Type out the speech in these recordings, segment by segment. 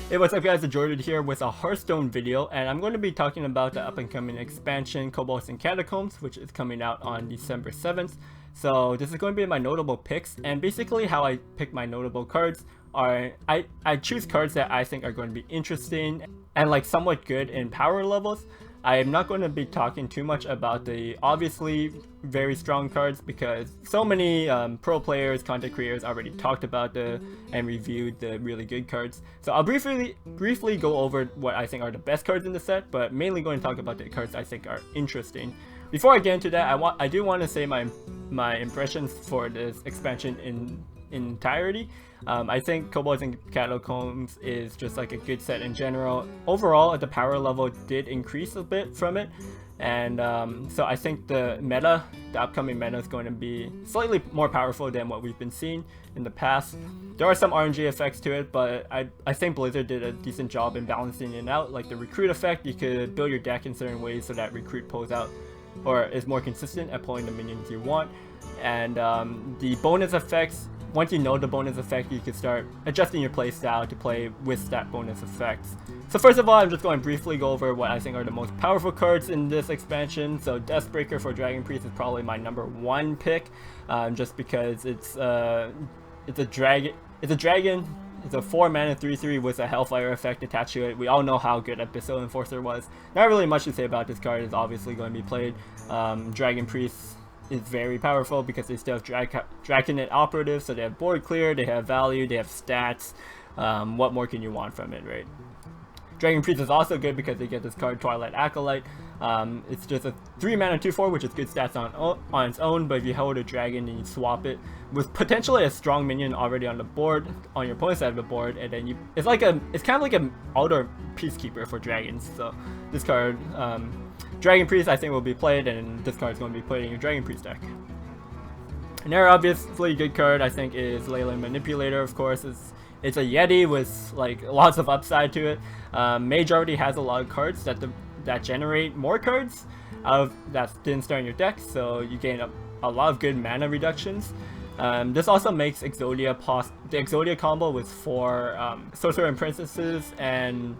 Hey, what's up guys, TheJordude here with a Hearthstone video, and I'm going to be talking about the up-and-coming expansion Kobolds Catacombs, which is coming out on December 7th. So this is going to be my notable picks, and basically how I pick my notable cards are, I choose cards that I think are going to be interesting and like somewhat good in power levels. I am not going to be talking too much about the obviously very strong cards because so many pro players, content creators already talked about and reviewed the really good cards. So I'll briefly go over what I think are the best cards in the set, but mainly going to talk about the cards I think are interesting. Before I get into that, I do want to say my impressions for this expansion in entirety. I think Kobolds Catacombs is just like a good set in general. Overall, the power level did increase a bit from it, and so I think the upcoming meta is going to be slightly more powerful than what we've been seeing in the past. There are some RNG effects to it, but I think Blizzard did a decent job in balancing it out. Like the recruit effect, you could build your deck in certain ways so that recruit pulls out or is more consistent at pulling the minions you want, and the bonus effects. Once you know the bonus effect, you can start adjusting your playstyle to play with that bonus effect. So first of all, I'm just going to briefly go over what I think are the most powerful cards in this expansion. So Deathbreaker for Dragon Priest is probably my #1 pick, just because it's a dragon. It's a 4-mana 3/3 with a Hellfire effect attached to it. We all know how good Abyssal Enforcer was. Not really much to say about this card. It's obviously going to be played. Dragon Priest is very powerful because they still have Draconet Operative, so they have board clear, they have value, they have stats. What more can you want from it, right? Dragon Priest is also good because they get this card Twilight Acolyte. It's just a 3-mana 2/4, which is good stats on its own, but if you hold a dragon and you swap it with potentially a strong minion already on the board, on your opponent's side of the board, and then it's kind of like an outdoor Peacekeeper for dragons. So this card, Dragon Priest, I think will be played, and this card is going to be played in your Dragon Priest deck. Another obviously good card I think is Leyline Manipulator. Of course, it's a Yeti with like lots of upside to it. Mage already has a lot of cards that generate more cards that didn't start in your deck, so you gain a lot of good mana reductions. This also makes Exodia the Exodia combo with 4 Sorcerer and Princesses and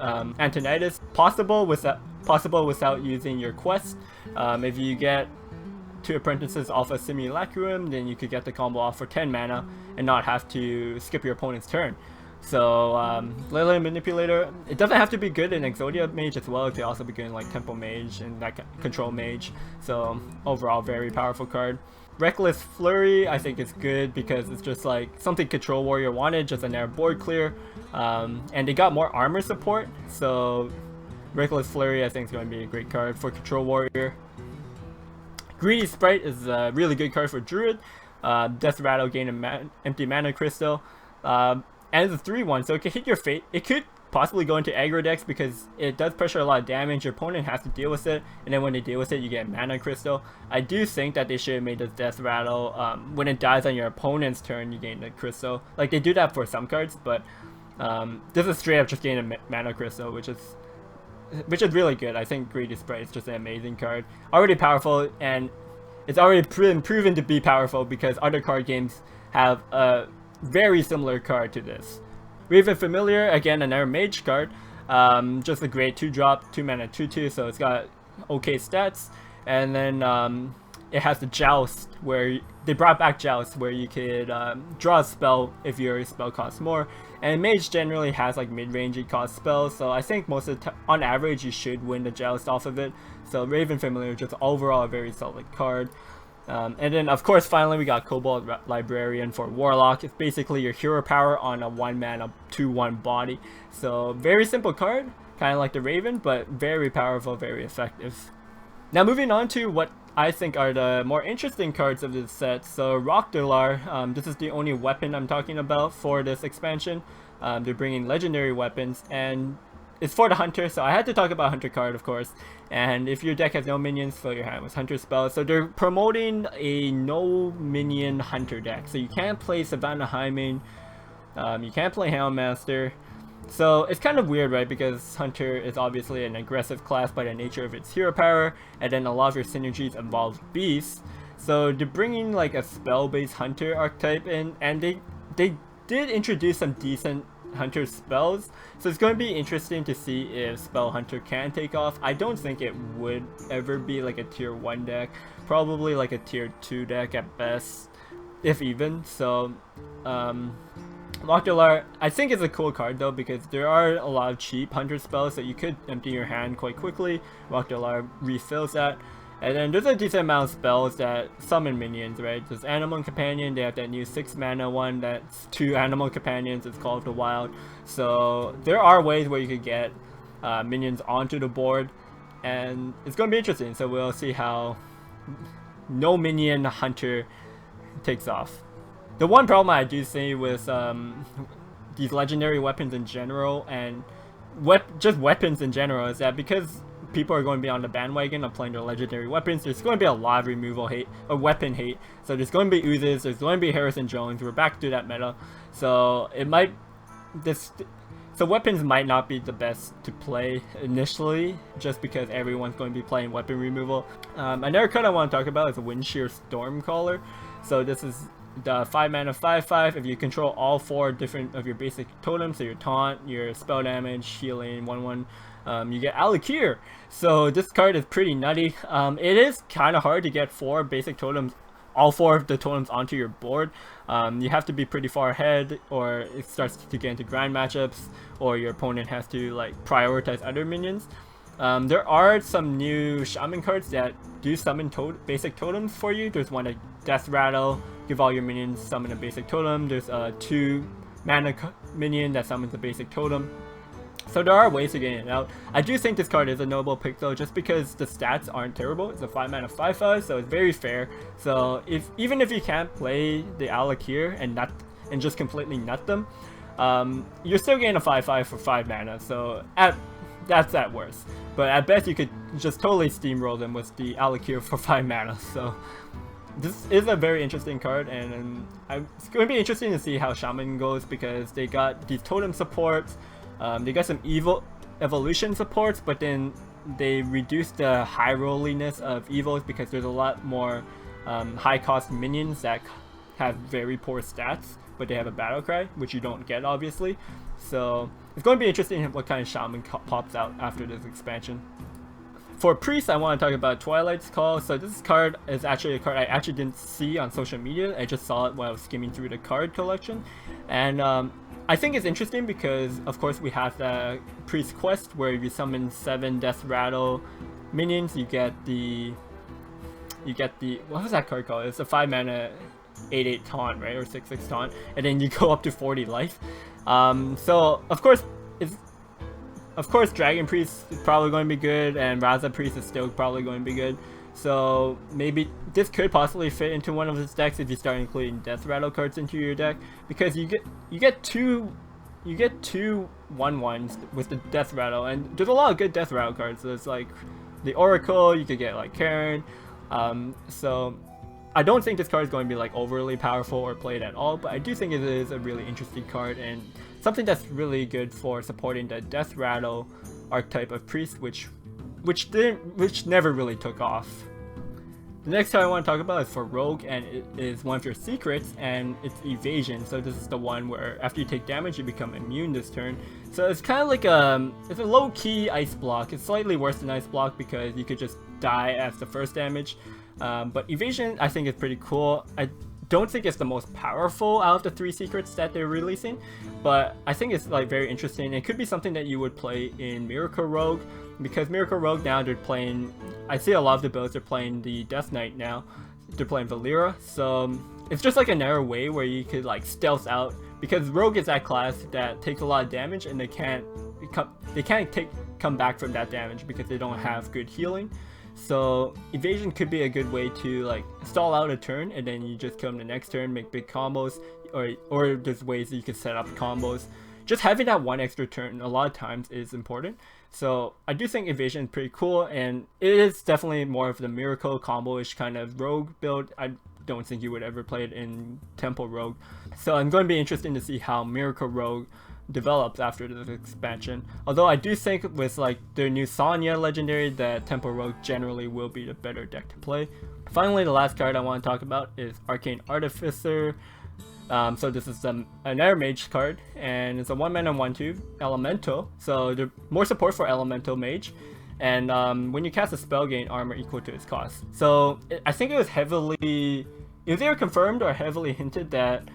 Antonidas possible without using your quest. If you get 2 apprentices off a Simulacrum, then you could get the combo off for 10 mana and not have to skip your opponent's turn. So Leyline Manipulator, it doesn't have to be good in Exodia Mage as well. It could also be good in like Temple Mage and that Control Mage. So overall, very powerful card. Reckless Flurry I think is good because it's just like something Control Warrior wanted, just a narrow board clear, and they got more armor support, so Reckless Flurry I think is going to be a great card for Control Warrior. Greedy Sprite is a really good card for Druid. Death Rattle, gain an empty mana crystal, and it's a 3/1, so it could hit your fate. It could possibly go into aggro decks because it does pressure a lot of damage. Your opponent has to deal with it, and then when they deal with it, you get mana crystal. I do think that they should have made this Death Rattle. When it dies on your opponent's turn, you gain the crystal. Like they do that for some cards, but this is straight up just gain a mana crystal, which is really good. I think Greedy Sprite is just an amazing card. Already powerful, and it's already been proven to be powerful because other card games have a very similar card to this. Raven Familiar, again another mage card, just a great 2-drop, 2-mana 2/2, so it's got okay stats. And then it has the Joust, where they brought back Joust, where you could draw a spell if your spell costs more. And mage generally has like mid-rangey cost spells, so I think most of the on average you should win the Joust off of it. So Raven Familiar just overall a very solid card. And then of course finally we got Kobold Librarian for Warlock. It's basically your hero power on a 1-mana 2/1 body. So very simple card, kind of like the Raven, but very powerful, very effective. Now moving on to what I think are the more interesting cards of this set. So Rockdalar, this is the only weapon I'm talking about for this expansion. They're bringing legendary weapons, and it's for the Hunter, so I had to talk about Hunter card, of course. And if your deck has no minions, fill your hand with Hunter spells. So they're promoting a no minion Hunter deck. So you can't play Savannah Hymen, you can't play Houndmaster. So it's kind of weird, right? Because Hunter is obviously an aggressive class by the nature of its hero power, and then a lot of your synergies involve beasts. So they're bringing like a spell-based Hunter archetype in, and they did introduce some decent Hunter spells. So it's going to be interesting to see if Spell Hunter can take off. I don't think it would ever be like a tier 1 deck. Probably like a tier 2 deck at best, if even. So Loctillard, I think it's a cool card though, because there are a lot of cheap Hunter spells that you could empty your hand quite quickly. Loctillard refills that. And then there's a decent amount of spells that summon minions, right? There's Animal Companion, they have that new 6 mana one that's 2 Animal Companions, it's Call of the Wild. So there are ways where you could get minions onto the board, and it's going to be interesting. So we'll see how no minion Hunter takes off. The one problem I do see with these legendary weapons in general, and just weapons in general, is that because people are going to be on the bandwagon of playing their legendary weapons, there's going to be a lot of removal hate, or weapon hate. So there's going to be Oozes, there's going to be Harrison Jones, we're back to that meta. So it might, so weapons might not be the best to play initially, just because everyone's going to be playing weapon removal. Another card I want to talk about is Windshear Stormcaller. So this is the 5 mana 5/5. If you control all 4 different of your basic totems, so your taunt, your spell damage, healing, 1/1, you get Alakir. So this card is pretty nutty. It is kind of hard to get 4 basic totems, all 4 of the totems onto your board. You have to be pretty far ahead, or it starts to get into grind matchups, or your opponent has to like prioritize other minions. There are some new shaman cards that do summon basic totems for you. There's one like Death Rattle, give all your minions summon a basic totem. There's a 2 mana minion that summons a basic totem. So there are ways to get it out. I do think this card is a notable pick though, just because the stats aren't terrible. It's a 5 mana 5/5, so it's very fair. So even if you can't play the Alakir and just completely nut them, you're still getting a 5/5 for 5 mana. So that's at worst. But at best you could just totally steamroll them with the Alakir for 5 mana. So this is a very interesting card, and it's going to be interesting to see how Shaman goes, because they got these totem supports. They got some evil evolution supports, but then they reduced the high rolliness of evils because there's a lot more high cost minions that have very poor stats, but they have a battle cry, which you don't get obviously. So it's going to be interesting what kind of shaman pops out after this expansion. For Priest, I want to talk about Twilight's Call. So this card is actually a card I actually didn't see on social media. I just saw it when I was skimming through the card collection, and I think it's interesting because, of course, we have the Priest quest where if you summon 7 Death Rattle minions, you get the what was that card called? It's a 5 mana 8/8 taunt, right, or 6/6 taunt, and then you go up to 40 life. So of course, Dragon Priest is probably going to be good, and Raza Priest is still probably going to be good. So maybe this could possibly fit into one of his decks if you start including Death Rattle cards into your deck, because you get two 1/1s with the Death Rattle, and there's a lot of good Death Rattle cards. So it's like the Oracle, you could get like Karen. So I don't think this card is going to be like overly powerful or played at all, but I do think it is a really interesting card and something that's really good for supporting the Death Rattle archetype of Priest, which never really took off. The next card I want to talk about is for Rogue, and it is one of your secrets, and it's Evasion. So this is the one where after you take damage, you become immune this turn. So it's kind of like it's a low-key ice block. It's slightly worse than ice block because you could just die as the first damage. But Evasion, I think, is pretty cool. I don't think it's the most powerful out of the 3 secrets that they're releasing, but I think it's like very interesting. It could be something that you would play in Miracle Rogue, because Miracle Rogue now they're playing, I see a lot of the builds are playing the Death Knight now. They're playing Valera, so it's just like another way where you could like stealth out, because Rogue is that class that takes a lot of damage and they can't come back from that damage because they don't have good healing. So Evasion could be a good way to like stall out a turn, and then you just come the next turn, make big combos, or there's ways that you can set up combos. Just having that one extra turn a lot of times is important. So I do think Evasion is pretty cool, and it is definitely more of the Miracle combo-ish kind of Rogue build. I don't think you would ever play it in Temple Rogue. So I'm going to be interested to see how Miracle Rogue develops after this expansion. Although I do think with like their new Sonya legendary, that Temple Rogue generally will be the better deck to play. Finally, the last card I want to talk about is Arcane Artificer. So this is an Air Mage card, and it's a 1-mana 1/2 Elemental. So there's more support for Elemental Mage, and when you cast a spell, gain armor equal to its cost. So I think it was either confirmed or heavily hinted that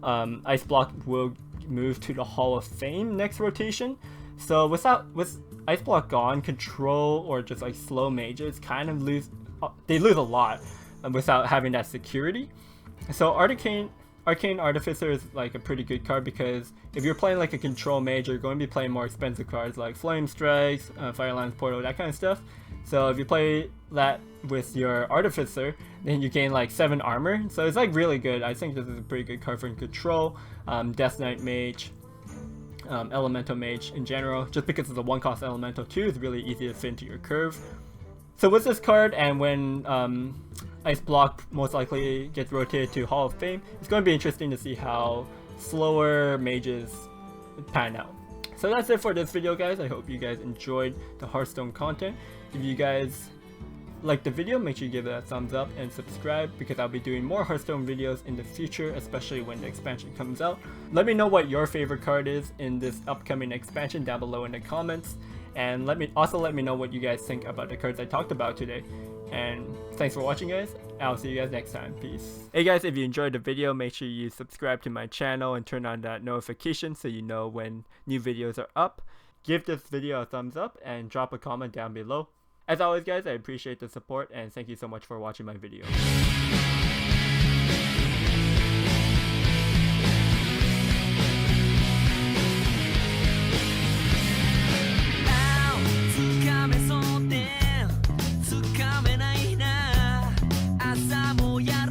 Ice Block will move to the Hall of Fame next rotation. So with Ice Block gone, control or just like slow mages kind of lose a lot without having that security. So Arcane Artificer is like a pretty good card, because if you're playing like a control mage, you're going to be playing more expensive cards like Flame Strikes, Firelines Portal, that kind of stuff. So if you play that with your Artificer, then you gain like 7 armor. So it's like really good. I think this is a pretty good card for control, Death Knight Mage, Elemental Mage in general. Just because it's a 1-cost Elemental too, it's really easy to fit into your curve. So with this card, and when Ice Block most likely gets rotated to Hall of Fame, it's going to be interesting to see how slower mages pan out. So that's it for this video, guys. I hope you guys enjoyed the Hearthstone content. If you guys liked the video, make sure you give it a thumbs up and subscribe, because I'll be doing more Hearthstone videos in the future, especially when the expansion comes out. Let me know what your favorite card is in this upcoming expansion down below in the comments, and let me know what you guys think about the cards I talked about today. And thanks for watching, guys. I'll see you guys next time. Peace. Hey guys, if you enjoyed the video, make sure you subscribe to my channel and turn on that notification so you know when new videos are up. Give this video a thumbs up and drop a comment down below. As always, guys, I appreciate the support, and thank you so much for watching my video. Ya